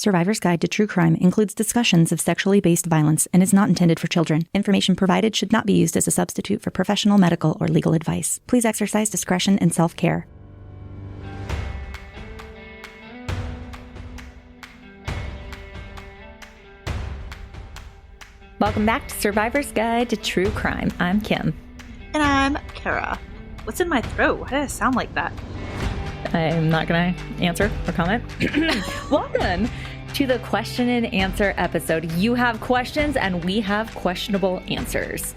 Survivor's Guide to True Crime includes discussions of sexually based violence and is not intended for children. Information provided should not be used as a substitute for professional medical or legal advice. Please exercise discretion and self-care. Welcome back to Survivor's Guide to True Crime. I'm Kim. And I'm Kara. What's in my throat? Why did it sound like that? I'm not going to answer or comment. Welcome to the question and answer episode. You have questions and we have questionable answers.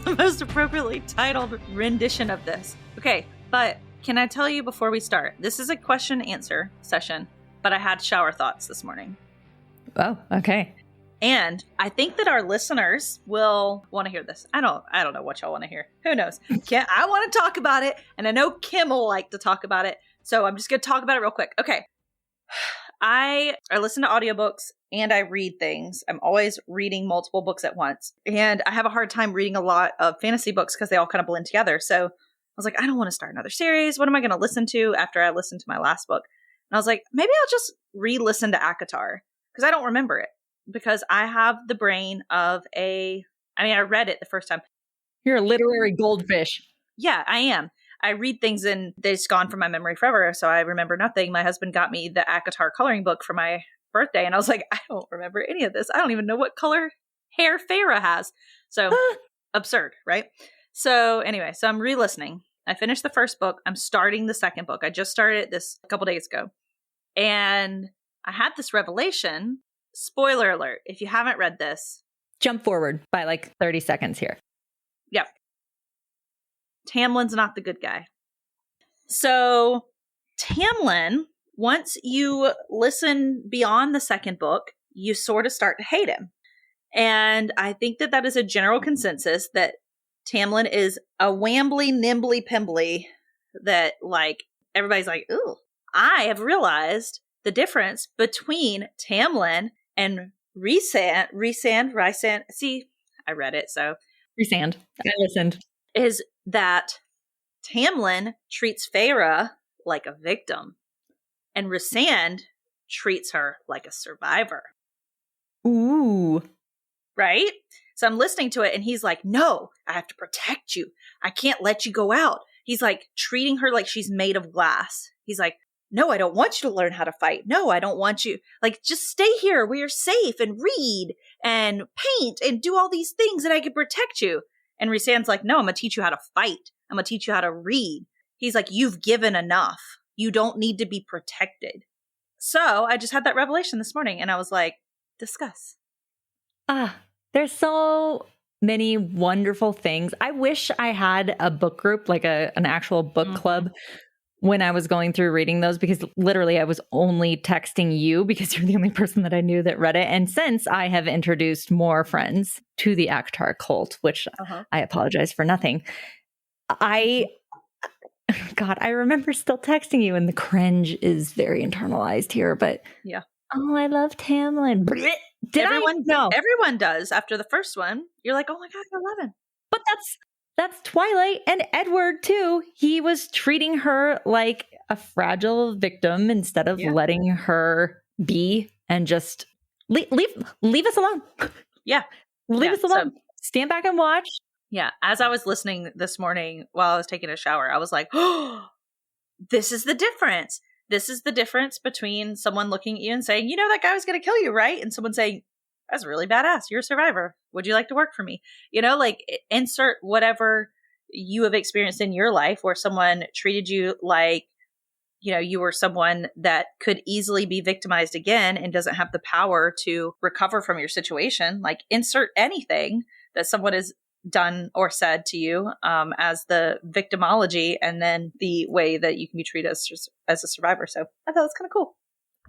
The most appropriately titled rendition of this. Okay, but can I tell you before we start? This is a question and answer session, but I had shower thoughts this morning. Oh, okay. And I think that our listeners will want to hear this. I don't know what y'all want to hear. Who knows? I want to talk about it, and I know Kim will like to talk about it. So I'm just going to talk about it real quick. Okay. I listen to audiobooks and I read things. I'm always reading multiple books at once. And I have a hard time reading a lot of fantasy books because they all kind of blend together. So I was like, I don't want to start another series. What am I going to listen to after I listened to my last book? And I was like, maybe I'll just re-listen to ACOTAR because I don't remember it. Because I have the brain of I read it the first time. You're a literary goldfish. Yeah, I am. I read things and it's gone from my memory forever, so I remember nothing. My husband got me the ACOTAR coloring book for my birthday, and I was like, I don't remember any of this. I don't even know what color hair Feyre has. So, absurd, right? So anyway, so I'm re-listening. I finished the first book. I'm starting the second book. I just started it this a couple days ago. And I had this revelation. Spoiler alert, if you haven't read this. Jump forward by like 30 seconds here. Yep. Tamlin's not the good guy. So Tamlin, once you listen beyond the second book, you sort of start to hate him. And I think that is a general consensus that Tamlin is a wambly, nimbly, pimbly that like everybody's like, ooh. I have realized the difference between Tamlin and Rhysand. See, I read it, so. Rhysand. I listened. Is that Tamlin treats Feyre like a victim, and Rhysand treats her like a survivor. Ooh. Right? So I'm listening to it, and he's like, no, I have to protect you. I can't let you go out. He's like treating her like she's made of glass. He's like, no, I don't want you to learn how to fight. No, I don't want you. Like, just stay here where you're safe and read and paint and do all these things and I can protect you. And Rhysand's like, no, I'm going to teach you how to fight. I'm going to teach you how to read. He's like, you've given enough. You don't need to be protected. So I just had that revelation this morning and I was like, discuss. There's so many wonderful things. I wish I had a book group, like an actual book club when I was going through reading those, because literally I was only texting you because you're the only person that I knew that read it. And since I have introduced more friends to the ACOTAR cult, which I apologize for nothing, I remember still texting you, and the cringe is very internalized here, but yeah. Oh, I love Tamlin. Everyone does after the first one. You're like, oh my God, I love him. But that's Twilight and Edward too. He was treating her like a fragile victim instead of letting her be and just leave us alone. Yeah. Leave us alone. So, stand back and watch. Yeah. As I was listening this morning while I was taking a shower, I was like, oh, this is the difference. This is the difference between someone looking at you and saying, you know, that guy was going to kill you, right? And someone saying, that's really badass. You're a survivor. Would you like to work for me? You know, like insert whatever you have experienced in your life where someone treated you like, you know, you were someone that could easily be victimized again and doesn't have the power to recover from your situation. Like insert anything that someone has done or said to you as the victimology and then the way that you can be treated as a survivor. So I thought it was kind of cool.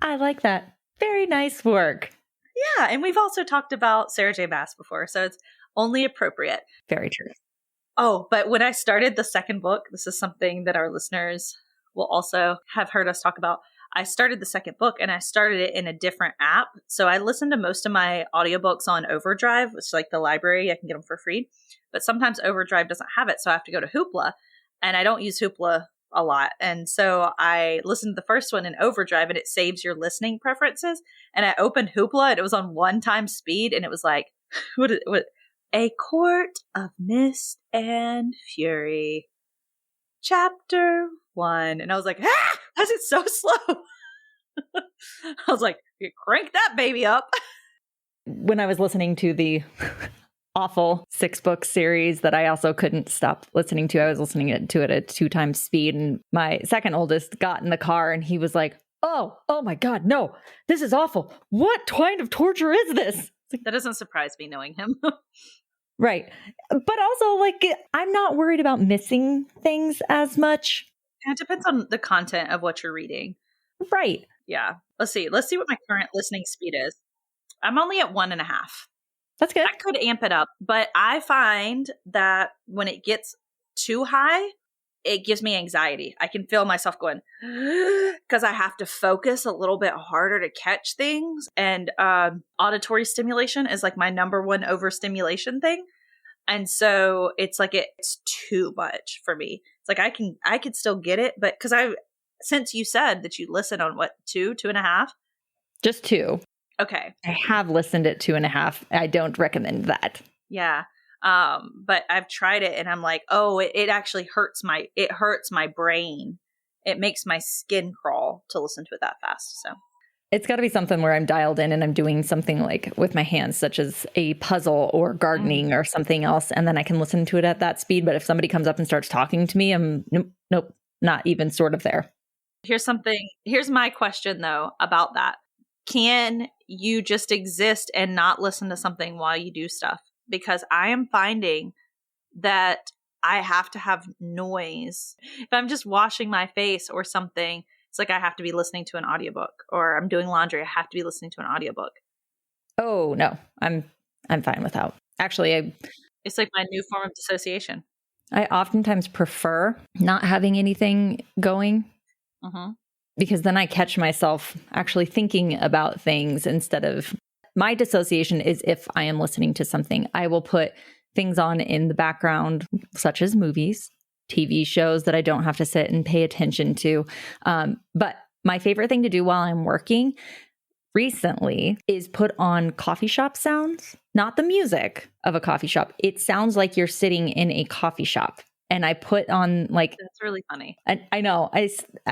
I like that. Very nice work. Yeah. And we've also talked about Sarah J. Maas before, so it's only appropriate. Very true. Oh, but when I started the second book, this is something that our listeners will also have heard us talk about. I started the second book and I started it in a different app. So I listen to most of my audiobooks on Overdrive, which is like the library. I can get them for free. But sometimes Overdrive doesn't have it. So I have to go to Hoopla. And I don't use Hoopla a lot. And so I listened to the first one in overdrive, and it saves your listening preferences. And I opened Hoopla, and it was on 1 time speed, and it was like, what A Court of Mist and Fury, Chapter 1. And I was like, ah, why is it so slow? I was like, you crank that baby up. When I was listening to the awful 6-book series that I also couldn't stop listening to, I was listening to it at 2 times speed. And my second oldest got in the car and he was like, oh my God, no, this is awful. What kind of torture is this? That doesn't surprise me knowing him. Right. But also, like, I'm not worried about missing things as much. It depends on the content of what you're reading. Right. Yeah. Let's see what my current listening speed is. I'm only at 1.5. That's good. I could amp it up, but I find that when it gets too high, it gives me anxiety. I can feel myself going, because I have to focus a little bit harder to catch things. And auditory stimulation is like my number one overstimulation thing. And so it's like it's too much for me. It's like I could still get it, but because since you said that you listen on what, 2.5? Just 2. Okay. I have listened at 2.5. I don't recommend that. Yeah. But I've tried it and I'm like, oh, it actually hurts my brain. It makes my skin crawl to listen to it that fast. So it's got to be something where I'm dialed in and I'm doing something like with my hands, such as a puzzle or gardening or something else. And then I can listen to it at that speed. But if somebody comes up and starts talking to me, I'm nope, not even sort of there. Here's my question though about that. Can you just exist and not listen to something while you do stuff? Because I am finding that I have to have noise. If I'm just washing my face or something, it's like I have to be listening to an audiobook, or I'm doing laundry, I have to be listening to an audiobook. Oh, no. I'm fine without. Actually, it's like my new form of dissociation. I oftentimes prefer not having anything going. Mm-hmm. Because then I catch myself actually thinking about things instead of my dissociation is if I am listening to something, I will put things on in the background, such as movies, TV shows that I don't have to sit and pay attention to. But my favorite thing to do while I'm working recently is put on coffee shop sounds, not the music of a coffee shop. It sounds like you're sitting in a coffee shop. And I put on like, that's really funny. I know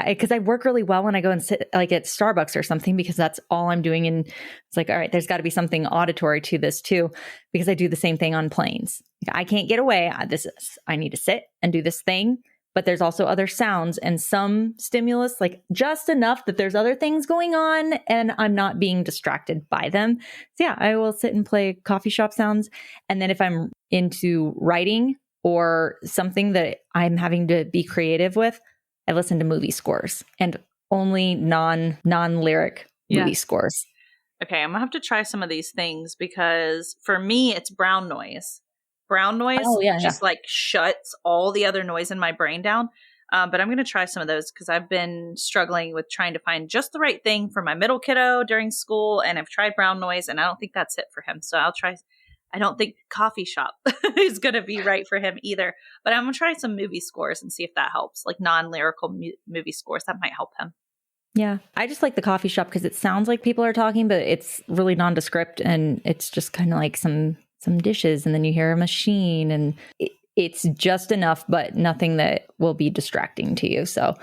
because I work really well when I go and sit like at Starbucks or something, because that's all I'm doing. And it's like, all right, there's got to be something auditory to this too, because I do the same thing on planes. I can't get away. I need to sit and do this thing, but there's also other sounds and some stimulus, like just enough that there's other things going on and I'm not being distracted by them. So yeah, I will sit and play coffee shop sounds. And then if I'm into writing or something that I'm having to be creative with, I listen to movie scores and only non-lyric movie scores. Okay, I'm gonna have to try some of these things because for me, it's brown noise. Brown noise like shuts all the other noise in my brain down. But I'm gonna try some of those because I've been struggling with trying to find just the right thing for my middle kiddo during school, and I've tried brown noise, and I don't think that's it for him. So I'll try. I don't think coffee shop is going to be right for him either. But I'm going to try some movie scores and see if that helps, like non-lyrical movie scores. That might help him. Yeah. I just like the coffee shop because it sounds like people are talking, but it's really nondescript. And it's just kind of like some dishes. And then you hear a machine. And it's just enough, but nothing that will be distracting to you. So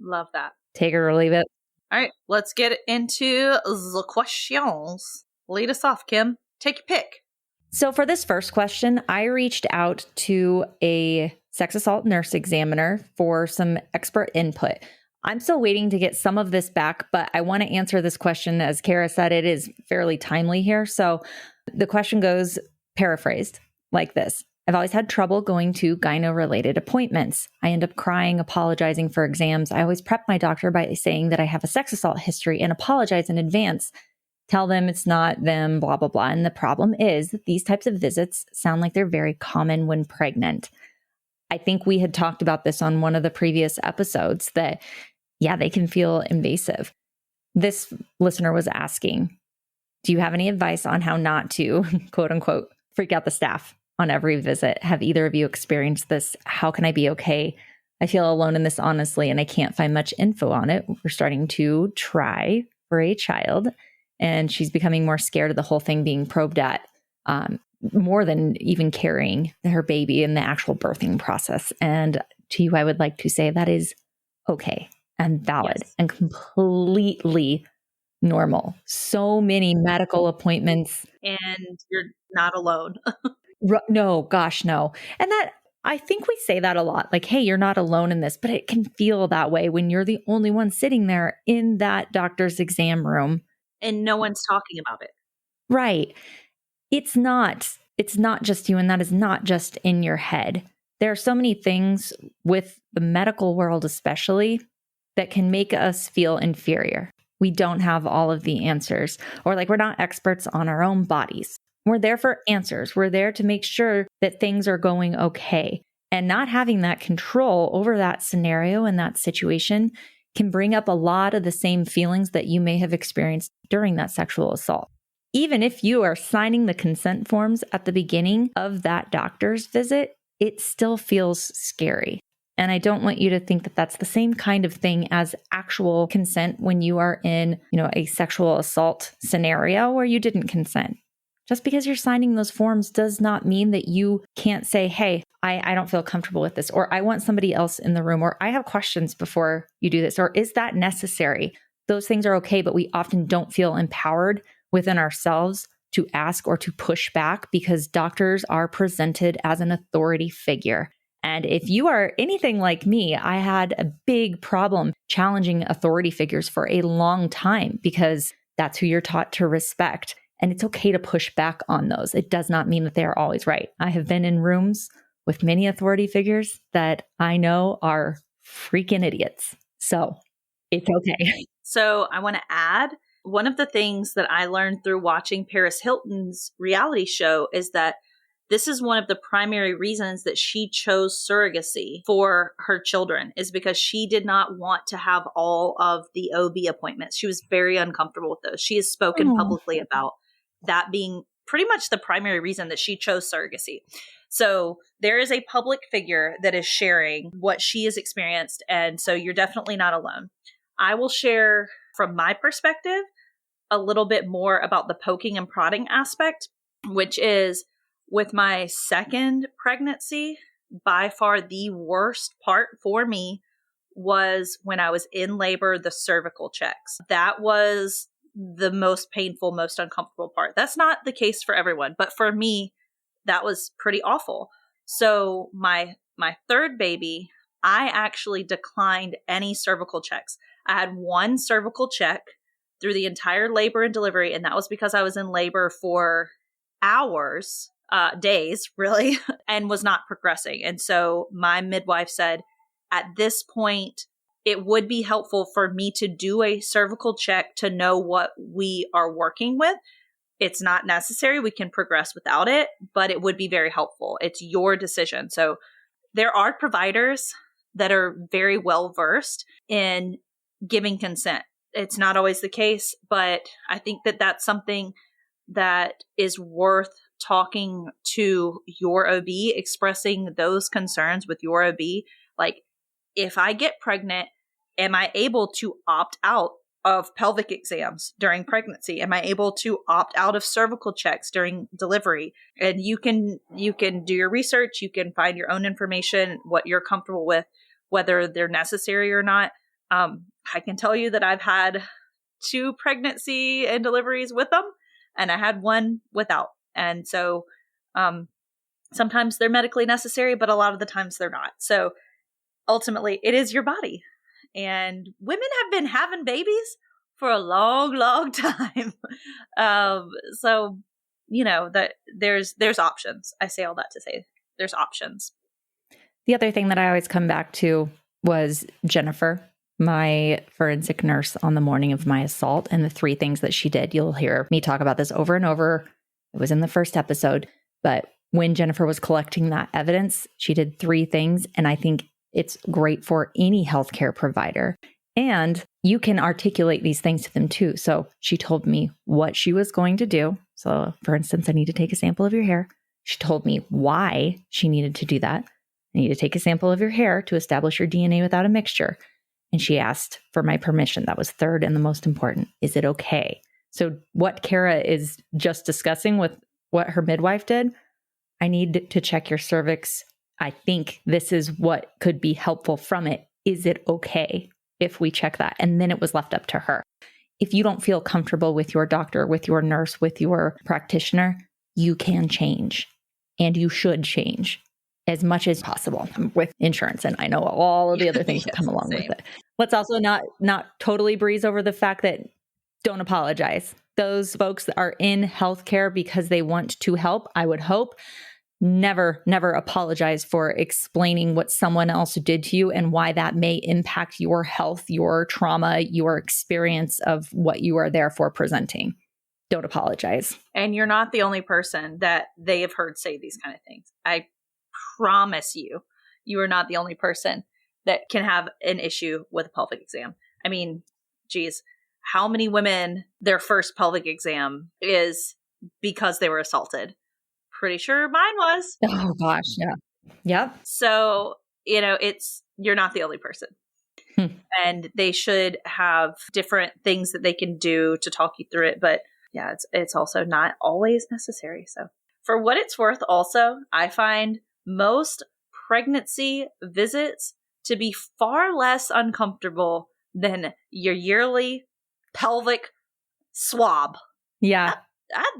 love that. Take it or leave it. All right. Let's get into the questions. Lead us off, Kim. Take your pick. So for this first question, I reached out to a sex assault nurse examiner for some expert input. I'm still waiting to get some of this back, but I want to answer this question. As Kara said, it is fairly timely here. So the question goes paraphrased like this. I've always had trouble going to gyno-related appointments. I end up crying, apologizing for exams. I always prep my doctor by saying that I have a sex assault history and apologize in advance. Tell them it's not them, blah, blah, blah. And the problem is that these types of visits sound like they're very common when pregnant. I think we had talked about this on one of the previous episodes that, yeah, they can feel invasive. This listener was asking, do you have any advice on how not to, quote unquote, freak out the staff on every visit? Have either of you experienced this? How can I be okay I feel alone in this, honestly, and I can't find much info on it. We're starting to try for a child, and she's becoming more scared of the whole thing being probed at, more than even carrying her baby in the actual birthing process. And to you, I would like to say that is okay and valid and completely normal. So many medical appointments. And you're not alone. No, gosh, no. And that, I think we say that a lot, like, hey, you're not alone in this, but it can feel that way when you're the only one sitting there in that doctor's exam room. And no one's talking about it. Right. It's not just you, and that is not just in your head. There are so many things with the medical world, especially, that can make us feel inferior. We don't have all of the answers, or like we're not experts on our own bodies. We're there for answers. We're there to make sure that things are going okay. And not having that control over that scenario and that situation can bring up a lot of the same feelings that you may have experienced during that sexual assault. Even if you are signing the consent forms at the beginning of that doctor's visit, it still feels scary. And I don't want you to think that that's the same kind of thing as actual consent when you are in, a sexual assault scenario where you didn't consent. Just because you're signing those forms does not mean that you can't say, hey, I don't feel comfortable with this, or I want somebody else in the room, or I have questions before you do this, or is that necessary? Those things are okay, but we often don't feel empowered within ourselves to ask or to push back because doctors are presented as an authority figure. And if you are anything like me, I had a big problem challenging authority figures for a long time because that's who you're taught to respect. And it's okay to push back on those. It does not mean that they are always right. I have been in rooms with many authority figures that I know are freaking idiots. So it's okay. So I want to add, one of the things that I learned through watching Paris Hilton's reality show is that this is one of the primary reasons that she chose surrogacy for her children, is because she did not want to have all of the OB appointments. She was very uncomfortable with those. She has spoken publicly about that being pretty much the primary reason that she chose surrogacy. So there is a public figure that is sharing what she has experienced. And so you're definitely not alone. I will share from my perspective a little bit more about the poking and prodding aspect, which is with my second pregnancy, by far the worst part for me was when I was in labor, the cervical checks. That was the most painful, most uncomfortable part. That's not the case for everyone, but for me, that was pretty awful. So my third baby, I actually declined any cervical checks. I had one cervical check through the entire labor and delivery, and that was because I was in labor for hours, days really, and was not progressing. And so my midwife said, at this point, it would be helpful for me to do a cervical check to know what we are working with. It's not necessary. We can progress without it, but it would be very helpful. It's your decision. So there are providers that are very well versed in giving consent. It's not always the case, but I think that that's something that is worth talking to your OB, expressing those concerns with your OB. Like, if I get pregnant, am I able to opt out of pelvic exams during pregnancy? Am I able to opt out of cervical checks during delivery? And you can do your research. You can find your own information, what you're comfortable with, whether they're necessary or not. I can tell you that I've had 2 pregnancy and deliveries with them, and I had 1 without. And so sometimes they're medically necessary, but a lot of the times they're not. So ultimately, it is your body. And women have been having babies for a long, long time. So, that there's options. I say all that to say there's options. The other thing that I always come back to was Jennifer, my forensic nurse, on the morning of my assault, and the 3 things that she did. You'll hear me talk about this over and over. It was in the first episode, but when Jennifer was collecting that evidence, she did 3 things. And I think it's great for any healthcare provider. And you can articulate these things to them too. So she told me what she was going to do. So for instance, I need to take a sample of your hair. She told me why she needed to do that. I need to take a sample of your hair to establish your DNA without a mixture. And she asked for my permission. That was third and the most important. Is it okay? So what Kara is just discussing with what her midwife did, I need to check your cervix. I think this is what could be helpful from it. Is it okay if we check that? And then it was left up to her. If you don't feel comfortable with your doctor, with your nurse, with your practitioner, you can change and you should change as much as possible with insurance. And I know all of the other things that come along with it. Let's also not totally breeze over the fact that don't apologize. Those folks that are in healthcare because they want to help, I would hope, never apologize for explaining what someone else did to you and why that may impact your health, your trauma, your experience of what you are there for presenting. Don't apologize. And you're not the only person that they have heard say these kind of things. I promise you, you are not the only person that can have an issue with a pelvic exam. I mean, geez, how many women their first pelvic exam is because they were assaulted? Pretty sure mine was. Oh gosh, yeah. Yep. So, you're not the only person. And they should have different things that they can do to talk you through it. But yeah, it's also not always necessary. So for what it's worth, also, I find most pregnancy visits to be far less uncomfortable than your yearly pelvic swab. Yeah. That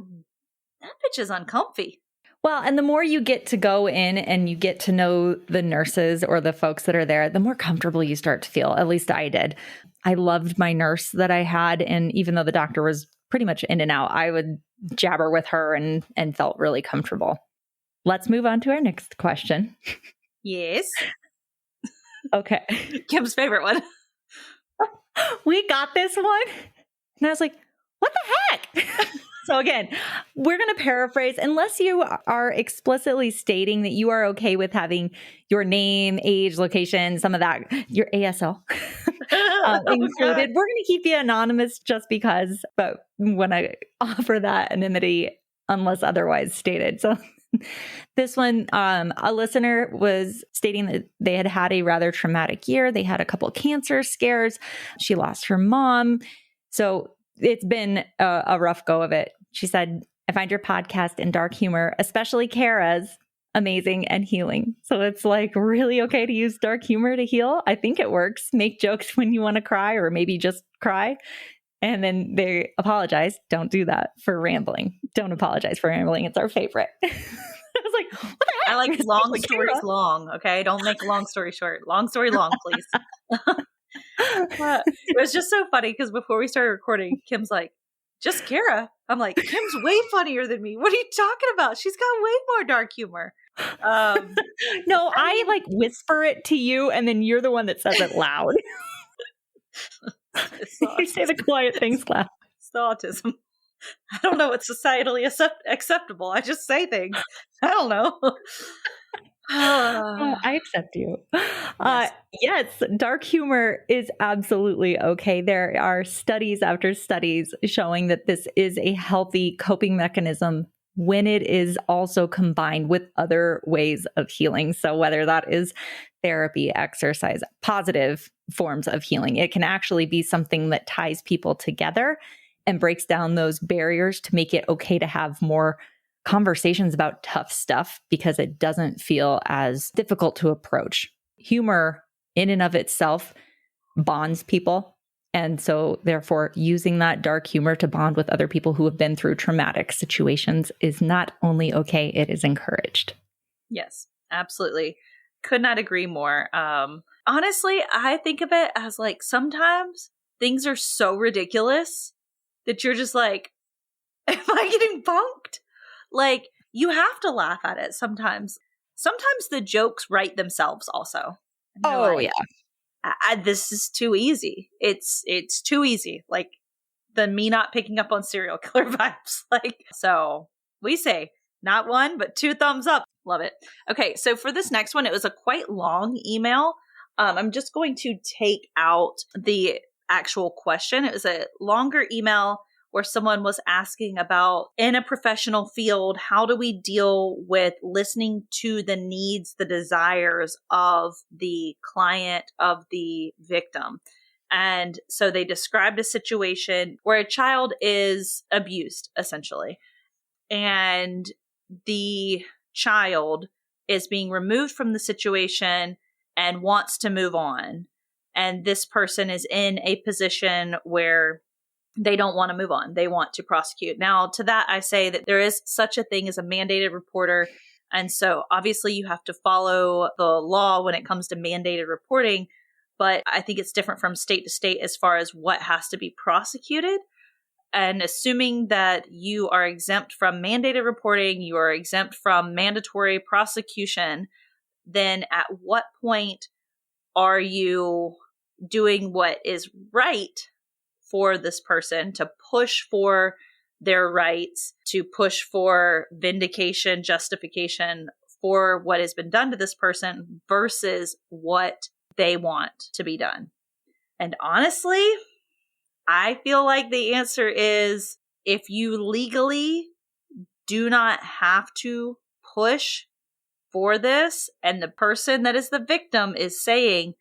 bitch is uncomfy. Well, and the more you get to go in and you get to know the nurses or the folks that are there, the more comfortable you start to feel. At least I did. I loved my nurse that I had. And even though the doctor was pretty much in and out, I would jabber with her and felt really comfortable. Let's move on to our next question. Yes. Okay. Kim's favorite one. We got this one. And I was like, what the heck? So again, we're going to paraphrase, unless you are explicitly stating that you are okay with having your name, age, location, some of that, your ASL included. We're going to keep you anonymous just because, but when I offer that anonymity, unless otherwise stated. So this one, a listener was stating that they had had a rather traumatic year. They had a couple of cancer scares. She lost her mom. So it's been a rough go of it. She said, I find your podcast and dark humor, especially Kara's, amazing and healing. So it's like really okay to use dark humor to heal. I think it works. Make jokes when you want to cry or maybe just cry. And then they apologize. Don't do that for rambling. Don't apologize for rambling. It's our favorite. I was like, what the heck? I like long stories long. Okay. Don't make a long story short. Long story long, please. It was just so funny because before we started recording, Kim's like, just Kara. I'm like, Kim's way funnier than me. What are you talking about? She's got way more dark humor. No, I like whisper it to you and then you're the one that says it loud. You say the quiet things loud. It's the autism. I don't know what's societally acceptable. I just say things. I don't know. I accept you. Yes, dark humor is absolutely okay. There are studies after studies showing that this is a healthy coping mechanism when it is also combined with other ways of healing. So whether that is therapy, exercise, positive forms of healing, it can actually be something that ties people together and breaks down those barriers to make it okay to have more conversations about tough stuff because it doesn't feel as difficult to approach. Humor in and of itself bonds people. And so therefore, using that dark humor to bond with other people who have been through traumatic situations is not only okay, it is encouraged. Yes, absolutely. Could not agree more. Honestly, I think of it as like sometimes things are so ridiculous that you're just like, am I getting punked? Like, you have to laugh at it sometimes. Sometimes the jokes write themselves also. Oh, like, yeah. This is too easy. It's too easy. Like, the me not picking up on serial killer vibes. Like, so we say not one, but 2 thumbs up. Love it. Okay, so for this next one, it was a quite long email. I'm just going to take out the actual question. It was a longer email where someone was asking about, in a professional field, how do we deal with listening to the needs, the desires of the client, of the victim? And so they described a situation where a child is abused, essentially. And the child is being removed from the situation and wants to move on. And this person is in a position where they don't want to move on. They want to prosecute. Now, to that, I say that there is such a thing as a mandated reporter. And so obviously you have to follow the law when it comes to mandated reporting. But I think it's different from state to state as far as what has to be prosecuted. And assuming that you are exempt from mandated reporting, you are exempt from mandatory prosecution, then at what point are you doing what is right for this person, to push for their rights, to push for vindication, justification for what has been done to this person versus what they want to be done? And honestly, I feel like the answer is, if you legally do not have to push for this, and the person that is the victim is saying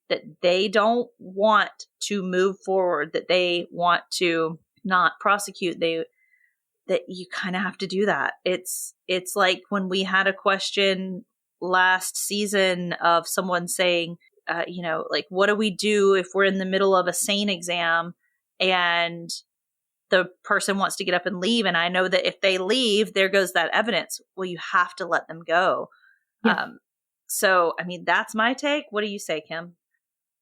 that they don't want to move forward, that they want to not prosecute, that you kind of have to do that. It's like when we had a question last season of someone saying, like, what do we do if we're in the middle of a SANE exam and the person wants to get up and leave? And I know that if they leave, there goes that evidence. Well, you have to let them go. Yeah. So, I mean, that's my take. What do you say, Kim?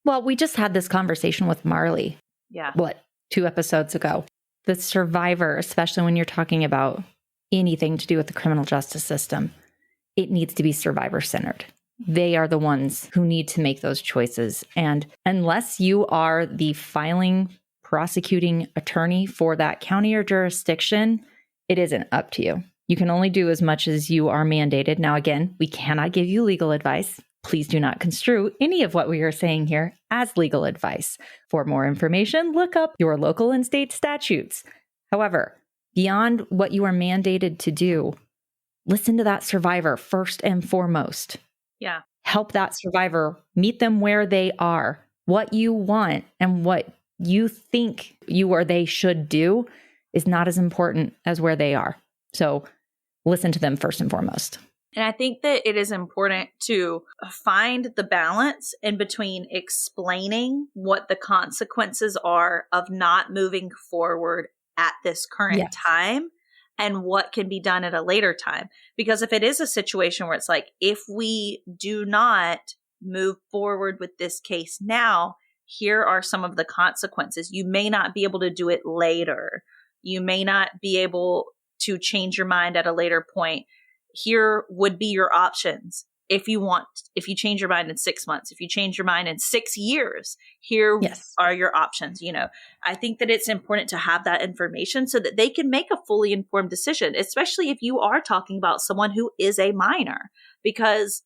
Well, we just had this conversation with Marley. Yeah. 2 episodes ago? The survivor, especially when you're talking about anything to do with the criminal justice system, it needs to be survivor-centered. They are the ones who need to make those choices. And unless you are the filing, prosecuting attorney for that county or jurisdiction, it isn't up to you. You can only do as much as you are mandated. Now, again, we cannot give you legal advice. Please do not construe any of what we are saying here as legal advice. For more information, look up your local and state statutes. However, beyond what you are mandated to do, listen to that survivor first and foremost. Yeah. Help that survivor, meet them where they are. What you want and what you think you or they should do is not as important as where they are. So listen to them first and foremost. And I think that it is important to find the balance in between explaining what the consequences are of not moving forward at this current time and what can be done at a later time. Because if it is a situation where it's like, if we do not move forward with this case now, here are some of the consequences. You may not be able to do it later. You may not be able to change your mind at a later point. Here would be your options. If you change your mind in 6 months, if you change your mind in 6 years, here are your options. I think that it's important to have that information so that they can make a fully informed decision, especially if you are talking about someone who is a minor, because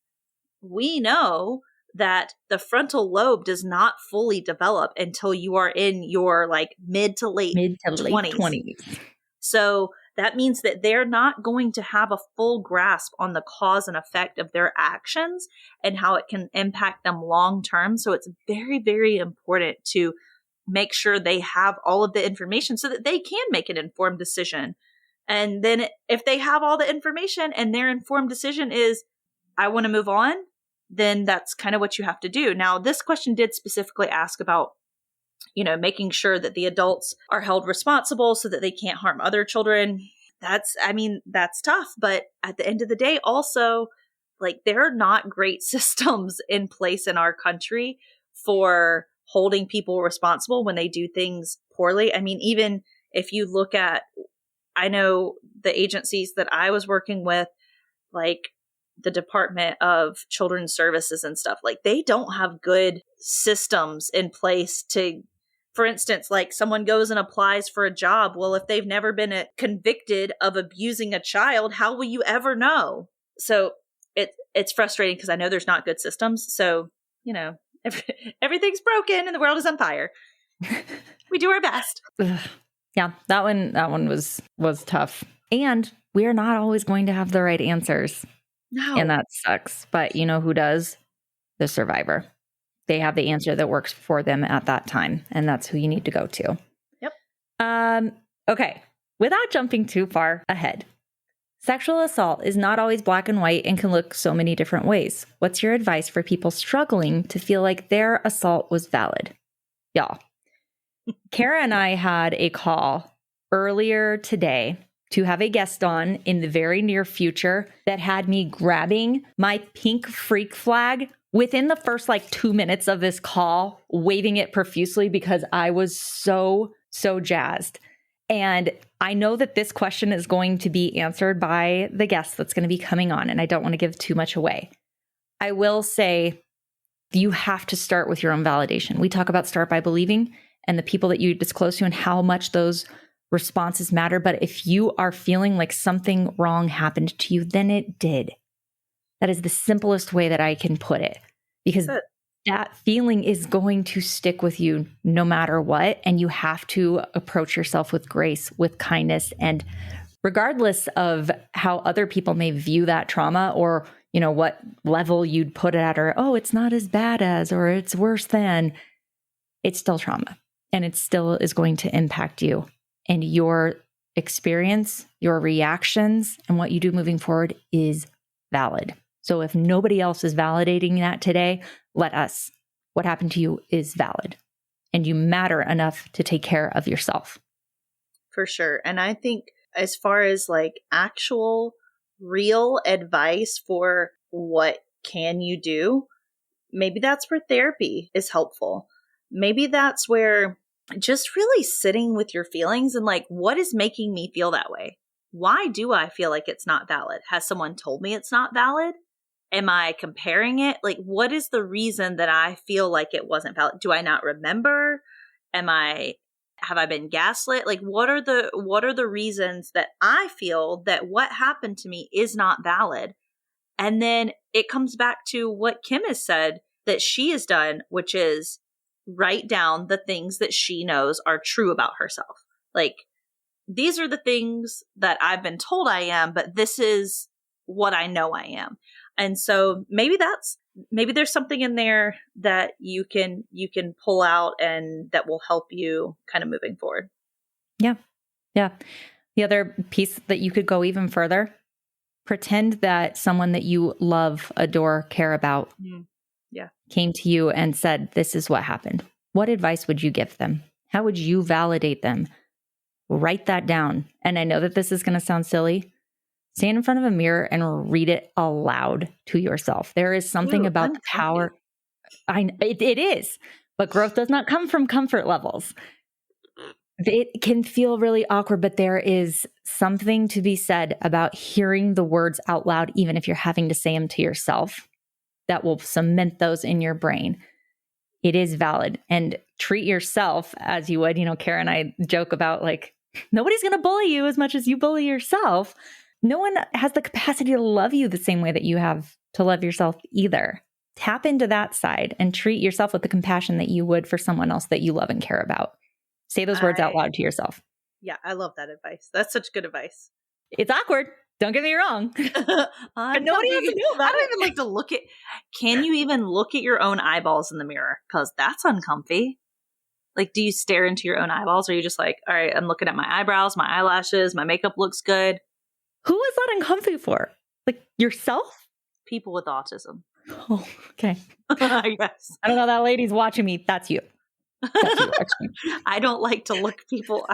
we know that the frontal lobe does not fully develop until you are in your mid to late 20s. So that means that they're not going to have a full grasp on the cause and effect of their actions and how it can impact them long term. So it's very, very important to make sure they have all of the information so that they can make an informed decision. And then if they have all the information and their informed decision is, I want to move on, then that's kind of what you have to do. Now, this question did specifically ask about making sure that the adults are held responsible so that they can't harm other children. That's tough. But at the end of the day, also, there are not great systems in place in our country for holding people responsible when they do things poorly. I mean, even if you look at, I know the agencies that I was working with, the Department of Children's Services and stuff, they don't have good systems in place to, for instance, someone goes and applies for a job. Well, if they've never been convicted of abusing a child, how will you ever know? So it's frustrating because I know there's not good systems. So, everything's broken and the world is on fire. We do our best. Yeah, that one was tough. And we are not always going to have the right answers. No. And that sucks. But you know who does? The survivor. They have the answer that works for them at that time. And that's who you need to go to. Yep. Okay. Without jumping too far ahead, sexual assault is not always black and white and can look so many different ways. What's your advice for people struggling to feel like their assault was valid? Y'all, Kara and I had a call earlier today to have a guest on in the very near future that had me grabbing my pink freak flag within the first 2 minutes of this call, waving it profusely because I was so jazzed. And I know that this question is going to be answered by the guest that's going to be coming on, and I don't want to give too much away. I will say you have to start with your own validation. We talk about start by believing and the people that you disclose to and how much those responses matter. But if you are feeling like something wrong happened to you, then it did. That is the simplest way that I can put it, because that feeling is going to stick with you no matter what. And you have to approach yourself with grace, with kindness. And regardless of how other people may view that trauma, or, what level you'd put it at, or, oh, it's not as bad as, or it's worse than, it's still trauma. And it still is going to impact you. And your experience, your reactions, and what you do moving forward is valid. So if nobody else is validating that today, let us. What happened to you is valid. And you matter enough to take care of yourself. For sure. And I think as far as actual real advice for what can you do, maybe that's where therapy is helpful. Maybe that's where just really sitting with your feelings and what is making me feel that way? Why do I feel like it's not valid? Has someone told me it's not valid? Am I comparing it? What is the reason that I feel like it wasn't valid? Do I not remember? Have I been gaslit? What are the reasons that I feel that what happened to me is not valid? And then it comes back to what Kim has said that she has done, which is write down the things that she knows are true about herself. These are the things that I've been told I am, but this is what I know I am. And so maybe there's something in there that you can pull out and that will help you kind of moving forward. Yeah. Yeah. The other piece that you could go even further, pretend that someone that you love, adore, care about came to you and said, this is what happened. What advice would you give them? How would you validate them? Write that down. And I know that this is going to sound silly. Stand in front of a mirror and read it aloud to yourself. There is something about the power. It is, but growth does not come from comfort levels. It can feel really awkward, but there is something to be said about hearing the words out loud, even if you're having to say them to yourself, that will cement those in your brain. It is valid. And treat yourself as you would. Kara and I joke about nobody's going to bully you as much as you bully yourself. No one has the capacity to love you the same way that you have to love yourself either. Tap into that side and treat yourself with the compassion that you would for someone else that you love and care about. Say those words out loud to yourself. Yeah, I love that advice. That's such good advice. It's awkward. Don't get me wrong. But nobody has to know about it. I don't even like to look at. Can you even look at your own eyeballs in the mirror? Because that's uncomfy. Do you stare into your own eyeballs? Or are you just all right, I'm looking at my eyebrows, my eyelashes, my makeup looks good. Who is that uncomfy for? Yourself? People with autism. Oh, okay. Yes. I don't know. That lady's watching me. That's you. That's you, actually. I don't like to look at people's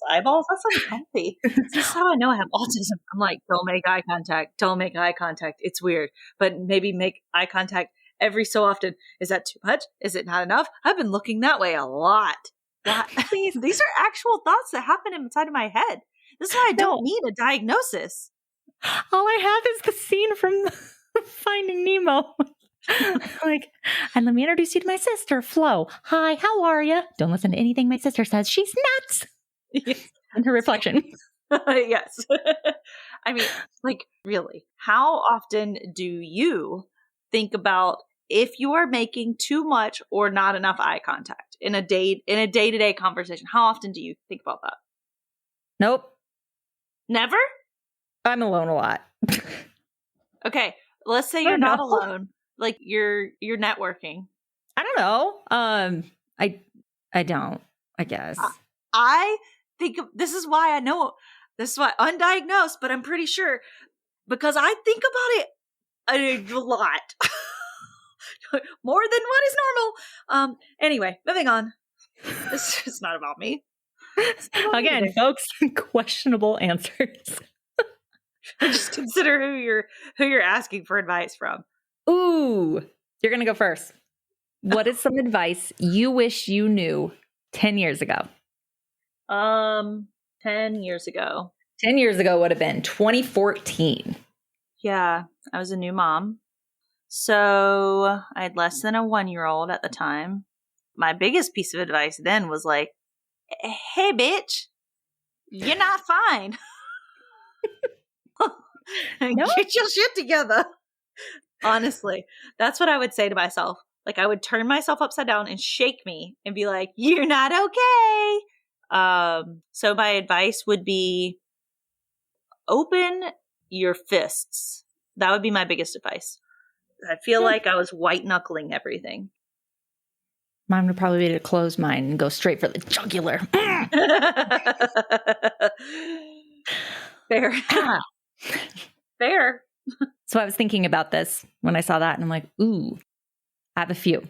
eyeballs. That's uncomfy. That's how I know I have autism. I'm don't make eye contact. Don't make eye contact. It's weird. But maybe make eye contact every so often. Is that too much? Is it not enough? I've been looking that way a lot. These are actual thoughts that happen inside of my head. This is why I don't need a diagnosis. All I have is the scene from Finding Nemo. And let me introduce you to my sister, Flo. Hi, how are you? Don't listen to anything my sister says. She's nuts. Yes. And her reflection. Yes. I mean, really, how often do you think about if you are making too much or not enough eye contact in a day-to-day conversation, how often do you think about that? Nope. Never? I'm alone a lot. Okay, let's say you're not alone. Like you're networking. I don't know. I don't, I guess. I think this is why I know this is why undiagnosed, but I'm pretty sure because I think about it a lot. More than what is normal. Anyway, moving on. This is not about me. Again, folks, questionable answers. Just consider who you're asking for advice from. Ooh, you're gonna go first. What is some advice you wish you knew 10 years ago? 10 years ago. 10 years ago would have been 2014. Yeah, I was a new mom. So I had less than a 1-year-old at the time. My biggest piece of advice then was like, hey, bitch, you're not fine. No? Get your shit together. Honestly, that's what I would say to myself. Like I would turn myself upside down and shake me and be like, you're not okay. So my advice would be open your fists. That would be my biggest advice. I feel like I was white knuckling everything. Mine would probably be to close mine and go straight for the jugular. Fair. Fair. So I was thinking about this when I saw that and I'm like, ooh, I have a few.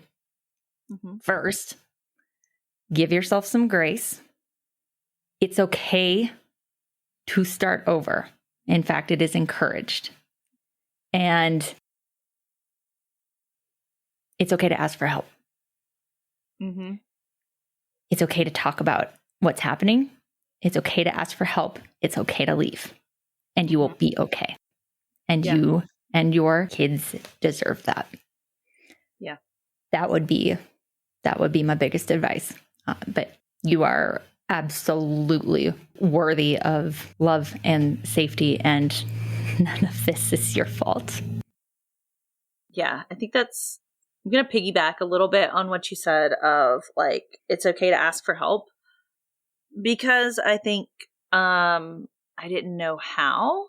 Mm-hmm. First, give yourself some grace. It's okay to start over. In fact, it is encouraged. And it's okay to ask for help. Mm-hmm. It's okay to talk about what's happening. It's okay to ask for help. It's okay to leave. And you will be okay. And you and your kids deserve that. Yeah. That would be my biggest advice. But you are absolutely worthy of love and safety, and none of this is your fault. Yeah, I think I'm going to piggyback a little bit on what you said of like, it's okay to ask for help because I think I didn't know how.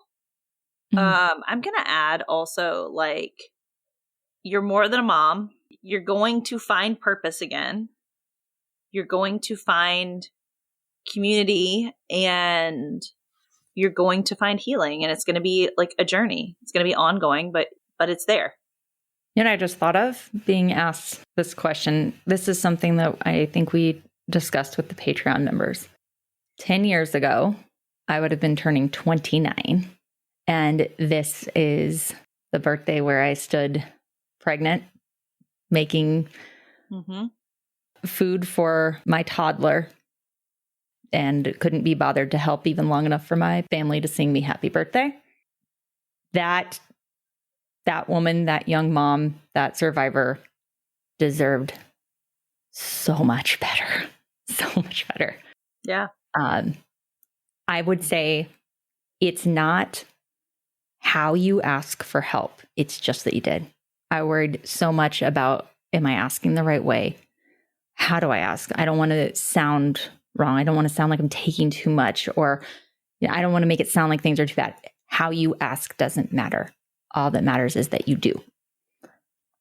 I'm going to add also like, you're more than a mom. You're going to find purpose again. You're going to find community and you're going to find healing, and it's going to be like a journey. It's going to be ongoing, but it's there. You know, I just thought of being asked this question. This is something that I think we discussed with the Patreon members. 10 years ago, I would have been turning 29. And this is the birthday where I stood pregnant, making food for my toddler, and couldn't be bothered to help even long enough for my family to sing me happy birthday. That woman, that young mom, that survivor deserved so much better. So much better. Yeah. I would say it's not how you ask for help. It's just that you did. I worried so much about, am I asking the right way? How do I ask? I don't want to sound wrong. I don't want to sound like I'm taking too much, or I don't want to make it sound like things are too bad. How you ask doesn't matter. All that matters is that you do.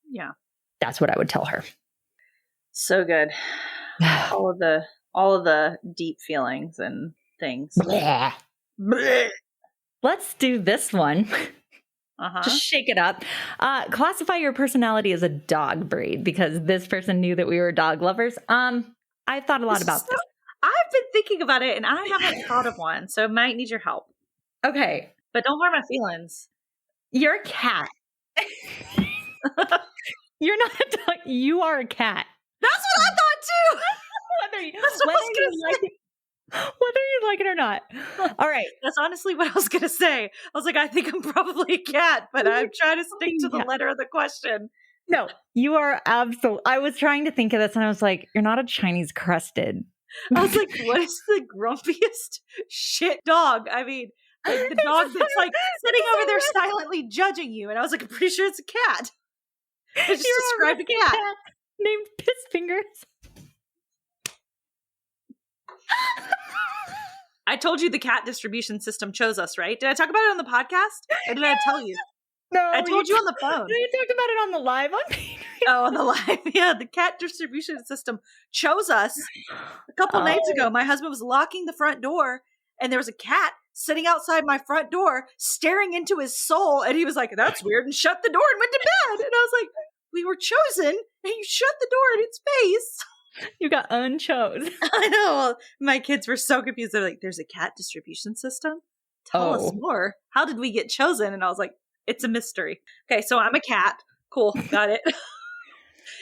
Yeah. That's what I would tell her. So good. all of the deep feelings and things. Bleh. Bleh. Let's do this one. Just shake it up. Classify your personality as a dog breed, because this person knew that we were dog lovers. I've thought a lot about this. I've been thinking about it and I haven't thought of one, so I might need your help. Okay. But don't hurt my feelings. You're a cat. You're not a dog. You are a cat. That's what I thought too. whether you like it or not. All right. That's honestly what I was going to say. I was like, I think I'm probably a cat, but I'm trying to stick to the letter of the question. No, you are absolutely. I was trying to think of this and I was like, you're not a Chinese crested. I was like, what is the grumpiest shit dog? I mean, like the dog that's like sitting over there silently judging you. And I was like, I'm pretty sure it's a cat. I just You're a described a rescue cat. named Piss Fingers. I told you the cat distribution system chose us, right? Did I talk about it on the podcast? Or did I tell you? No, I told you on the phone. You talked about it on the live on Patreon. Oh, on the live. Yeah, the cat distribution system chose us a couple nights ago. My husband was locking the front door, and there was a cat sitting outside my front door staring into his soul, and he was like, that's weird, and shut the door and went to bed. And I was like, we were chosen, and you shut the door in its face. You got unchose. I know. My kids were so confused. They're like, there's a cat distribution system? Tell us more. How did we get chosen? And I was like, it's a mystery. Okay, so I'm a cat. Cool. Got it.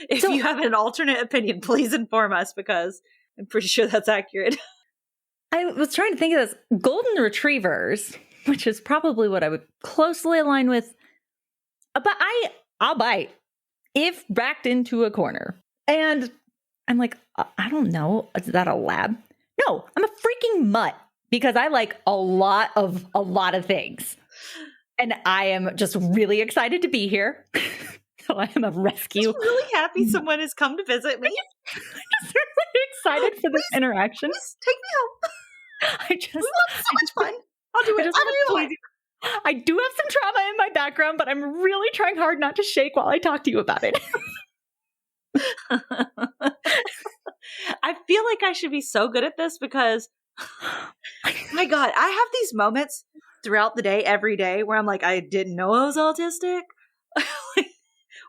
If you have an alternate opinion, please inform us, because I'm pretty sure that's accurate. I was trying to think of this. Golden retrievers, which is probably what I would closely align with. But I'll bite if backed into a corner. And I'm like, I don't know. Is that a lab? No, I'm a freaking mutt because I like a lot of things. And I am just really excited to be here. So I am a rescue. I'm really happy someone has come to visit me. I'm just really excited for this interaction. Please take me home. We will have so much fun. I'll do it. I do have some trauma in my background, but I'm really trying hard not to shake while I talk to you about it. I feel like I should be so good at this because, my God, I have these moments throughout the day, every day, where I'm like, I didn't know I was autistic.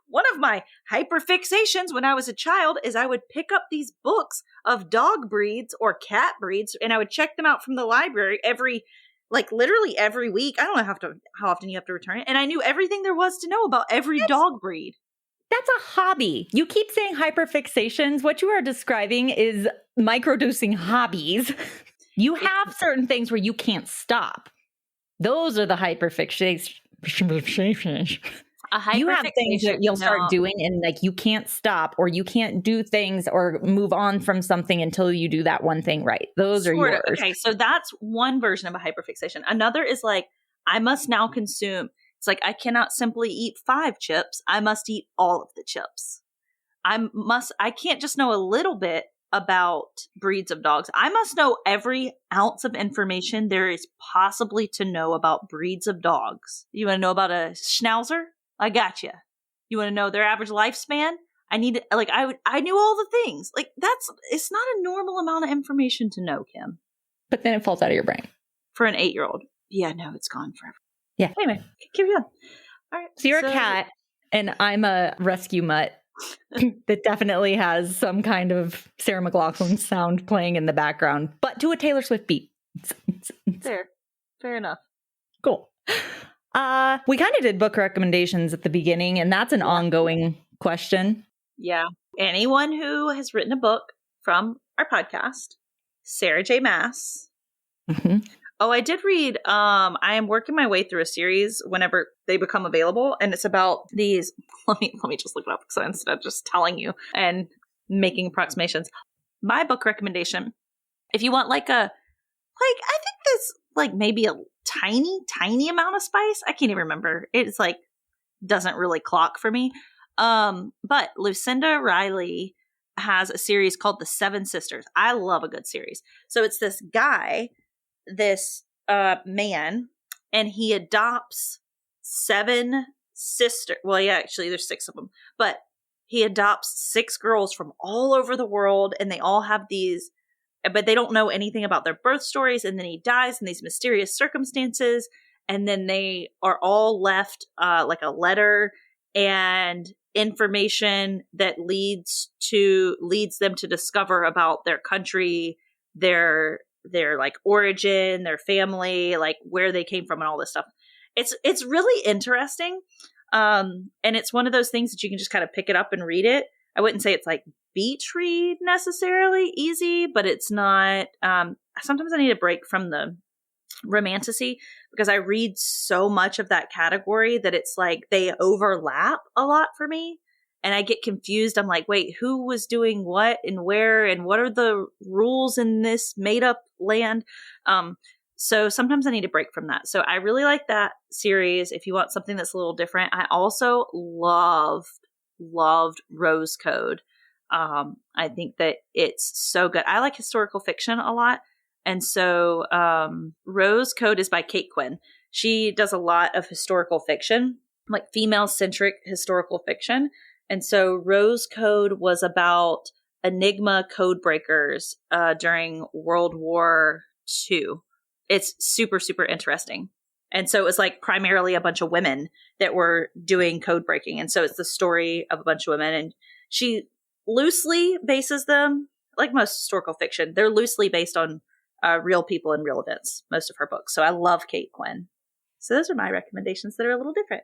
One of my hyperfixations when I was a child is I would pick up these books of dog breeds or cat breeds, and I would check them out from the library literally every week. I don't know how often you have to return it. And I knew everything there was to know about every dog breed. That's a hobby. You keep saying hyperfixations. What you are describing is microdosing hobbies. You have certain things where you can't stop. Those are the hyperfixations. You have things that you'll start doing and like you can't stop, or you can't do things or move on from something until you do that one thing right. Those are yours. Okay, so that's one version of a hyperfixation. Another is like, I must now consume. It's like, I cannot simply eat 5 chips. I must eat all of the chips. I can't just know a little bit about breeds of dogs. I must know every ounce of information there is possibly to know about breeds of dogs. You want to know about a schnauzer? I got you. You want to know their average lifespan? I knew all the things. Like it's not a normal amount of information to know, Kim. But then it falls out of your brain. For an 8-year-old. Yeah, no, it's gone forever. Yeah. Anyway, keep going. All right. So you're a cat and I'm a rescue mutt that definitely has some kind of Sarah McLachlan sound playing in the background, but to a Taylor Swift beat. Fair enough. Cool. We kind of did book recommendations at the beginning, and that's an ongoing question. Yeah. Anyone who has written a book from our podcast, Sarah J. Maas. Mm-hmm. Oh, I did read, I am working my way through a series whenever they become available, and it's about these, let me just look it up so instead of just telling you and making approximations. My book recommendation, if you want I think this, maybe a tiny amount of spice. I can't even remember. It's doesn't really clock for me. But Lucinda Riley has a series called The Seven Sisters. I love a good series. So it's this guy, this man, and he adopts 7 sisters. Well, yeah, actually there's 6 of them, but he adopts 6 girls from all over the world, and they all have these, but they don't know anything about their birth stories. And then he dies in these mysterious circumstances, and then they are all left a letter and information that leads them to discover about their country, their origin, their family, where they came from, and all this stuff. It's really interesting. And it's one of those things that you can just kind of pick it up and read it. I wouldn't say it's beach read necessarily easy, but it's not. Sometimes I need a break from the romantasy because I read so much of that category that it's they overlap a lot for me. And I get confused. I'm like, wait, who was doing what and where, and what are the rules in this made up land? So sometimes I need a break from that. So I really like that series if you want something that's a little different. I also loved loved Rose Code. I think that it's so good. I like historical fiction a lot. And so Rose Code is by Kate Quinn. She does a lot of historical fiction, like female-centric historical fiction. And so Rose Code was about Enigma code breakers during World War II. It's super, super interesting. And so it was like primarily a bunch of women that were doing code breaking. And so it's the story of a bunch of women. And she loosely bases them, like most historical fiction, they're loosely based on real people and real events, most of her books. So I love Kate Quinn. So those are my recommendations that are a little different.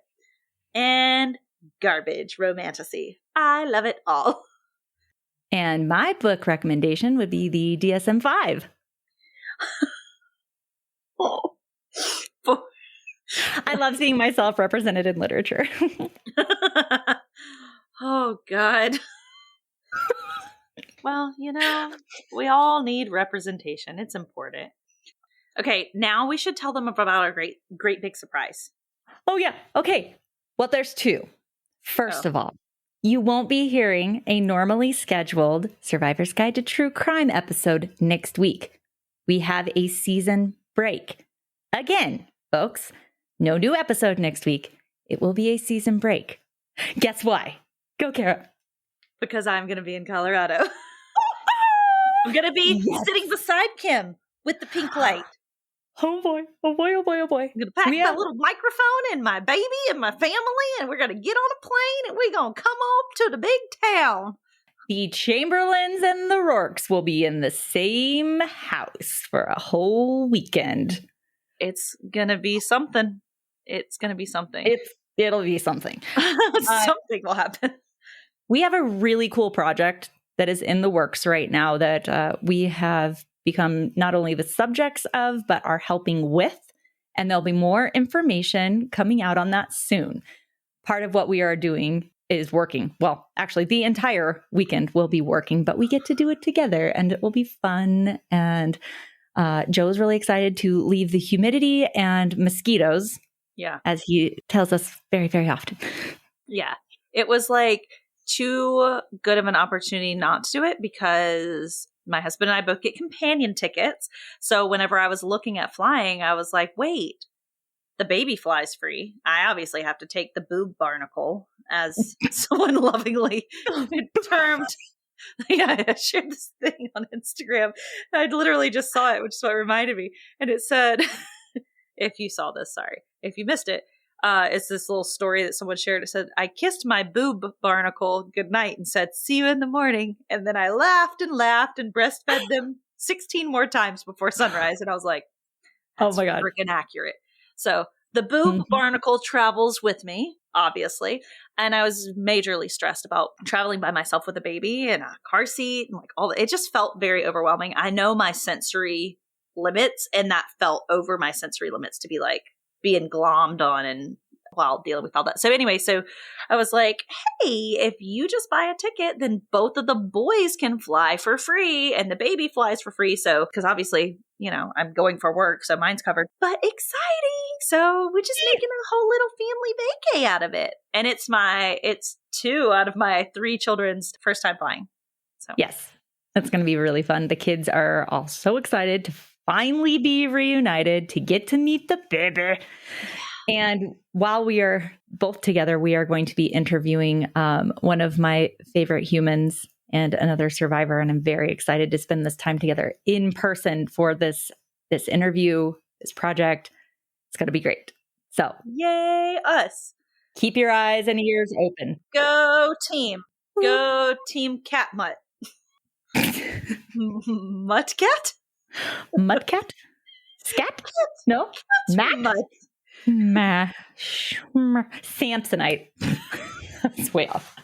And garbage romantasy. I love it all. And my book recommendation would be the DSM-5. Oh. I love seeing myself represented in literature. Oh, God. Well, we all need representation. It's important. Okay, now we should tell them about our great big surprise. Oh, yeah. Okay. Well, there's two. First of all, you won't be hearing a normally scheduled Survivor's Guide to True Crime episode next week. We have a season break. Again, folks, no new episode next week. It will be a season break. Guess why? Go, Kara. Because I'm going to be in Colorado. I'm going to be sitting beside Kim with the pink light. Oh boy, oh boy, oh boy, oh boy. I'm going to pack my little microphone and my baby and my family, and we're going to get on a plane and we're going to come up to the big town. The Chamberlains and the Rourkes will be in the same house for a whole weekend. It's going to be something. It's going to be something. It'll be something. Something will happen. We have a really cool project that is in the works right now that we have become not only the subjects of, but are helping with. And there'll be more information coming out on that soon. Part of what we are doing is working. Well, actually, the entire weekend will be working, but we get to do it together and it will be fun. And Joe's really excited to leave the humidity and mosquitoes. Yeah. As he tells us very, very often. Yeah. It was like too good of an opportunity not to do it because my husband and I both get companion tickets. So whenever I was looking at flying, I was like, wait, the baby flies free. I obviously have to take the boob barnacle, as someone lovingly termed. Yeah, I shared this thing on Instagram. I literally just saw it, which is what reminded me. And it said, if you saw this, sorry. If you missed it, it's this little story that someone shared. It said, I kissed my boob barnacle goodnight and said, see you in the morning. And then I laughed and breastfed them 16 more times before sunrise. And I was like, that's oh my God, freaking accurate. So the boob barnacle travels with me, obviously. And I was majorly stressed about traveling by myself with a baby and a car seat and like all that. It just felt very overwhelming. I know my sensory limits, and that felt over my sensory limits to be like being glommed on and while dealing with all that. So anyway, so I was like, hey, if you just buy a ticket, then both of the boys can fly for free and the baby flies for free. So, because obviously, I'm going for work, so mine's covered, but exciting. So we're just making a whole little family vacay out of it. And it's 2 out of my 3 children's first time flying. So yes, that's going to be really fun. The kids are all so excited to finally be reunited, to get to meet the baby. And while we are both together, we are going to be interviewing one of my favorite humans and another survivor. And I'm very excited to spend this time together in person for this interview, this project. It's going to be great. So yay, us. Keep your eyes and ears open. Go team. Go team cat mutt. Mutt cat? Mutt cat? Scat? No? Mac? Samsonite. That's way off.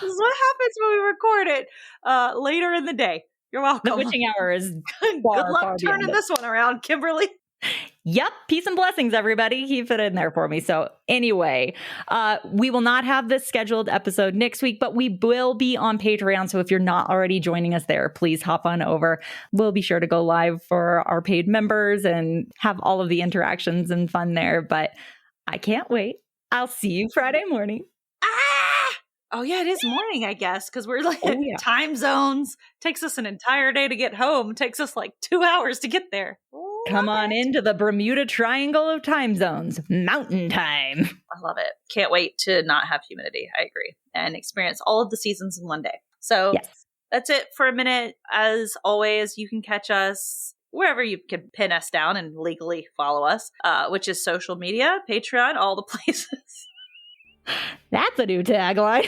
This is what happens when we record it later in the day. You're welcome. The witching hour is good luck turning this one around, Kimberly. Yep. Peace and blessings, everybody. Keep it in there for me. So anyway, we will not have this scheduled episode next week, but we will be on Patreon. So if you're not already joining us there, please hop on over. We'll be sure to go live for our paid members and have all of the interactions and fun there. But I can't wait. I'll see you Friday morning. Oh, yeah, it is morning, I guess, because we're like Oh, yeah. time zones. Takes us an entire day to get home. Takes us like 2 hours to get there. Come on into the Bermuda Triangle of time zones, mountain time. I love it. Can't wait to not have humidity. I agree. And experience all of the seasons in one day. So Yes. that's it for a minute. As always, you can catch us wherever you can pin us down and legally follow us, which is social media, Patreon, all the places. That's a new tagline.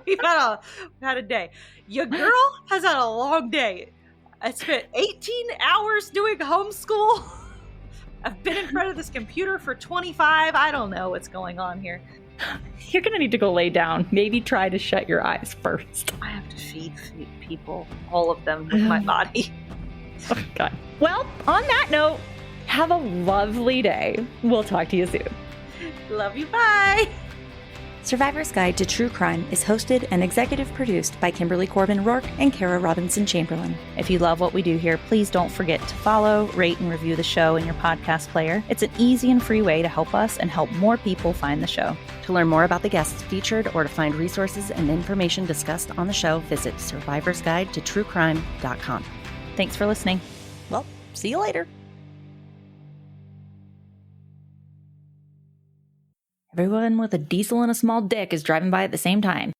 We've had a day. Your girl has had a long day. I spent 18 hours doing homeschool. I've been in front of this computer for 25. I don't know what's going on here. You're going to need to go lay down. Maybe try to shut your eyes first. I have to feed people, all of them, with my body. Oh, God. Well, on that note, have a lovely day. We'll talk to you soon. Love you. Bye. Survivor's Guide to True Crime is hosted and executive produced by Kimberly Corbin Rourke and Kara Robinson Chamberlain. If you love what we do here, please don't forget to follow, rate, and review the show in your podcast player. It's an easy and free way to help us and help more people find the show. To learn more about the guests featured or to find resources and information discussed on the show, visit survivorsguidetotruecrime.com. Thanks for listening. Well, see you later. Everyone with a diesel and a small dick is driving by at the same time.